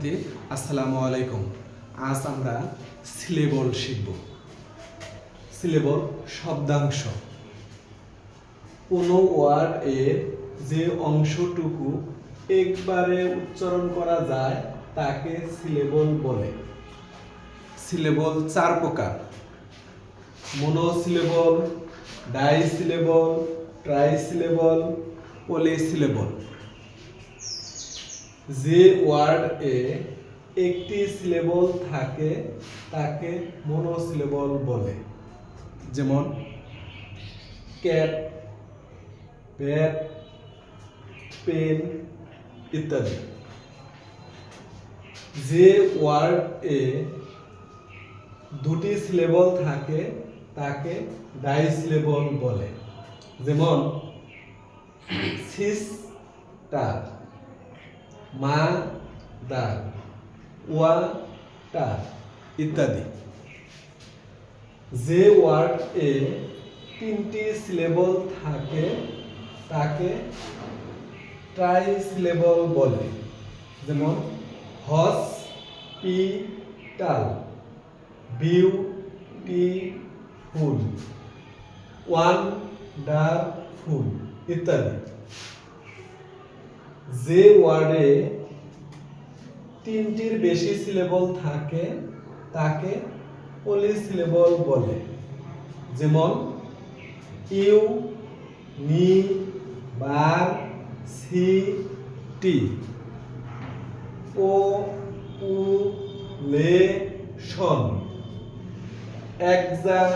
শিক্ষার্থী আসসালামু আলাইকুম। আজ আমরা সিলেবল শিখব। সিলেবল শব্দাংশ। কোনো ওয়ার্ড এর যে অংশটুকু একবারে উচ্চারণ করা যায় তাকে সিলেবল বলে। সিলেবল চার প্রকার: মনোসিলেবল, ডাইসিলেবল, ট্রাইসিলেবল, পলিসিলেবল। যে ওয়ার্ড এ একটি সিলেবল থাকে তাকে মনোসিলেবল বলে। যেমন ক্যাট, ব্যাট, পেন ইত্যাদি। যে ওয়ার্ড এ দুটি সিলেবল থাকে তাকে ডাইসিলেবল বলে। যেমন সিস্টার, মাদার, ওয়াটার ইত্যাদি। যে ওয়ার্ড এ তিনটি সিলেবল থাকে তাকে ট্রাইসিলেবল বলে। যেমন হসপিটাল, বিউটিফুল, ওয়ান্ডারফুল ইত্যাদি। যে ওয়ার্ডে তিনটির বেশি সিলেবল থাকে তাকে পলিসিলেবল বলে। যেমন ইউনিভার্সিটি, পপুলেশন, এক্সামিনেশন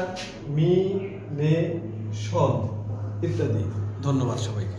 ইত্যাদি। ধন্যবাদ সবাইকে।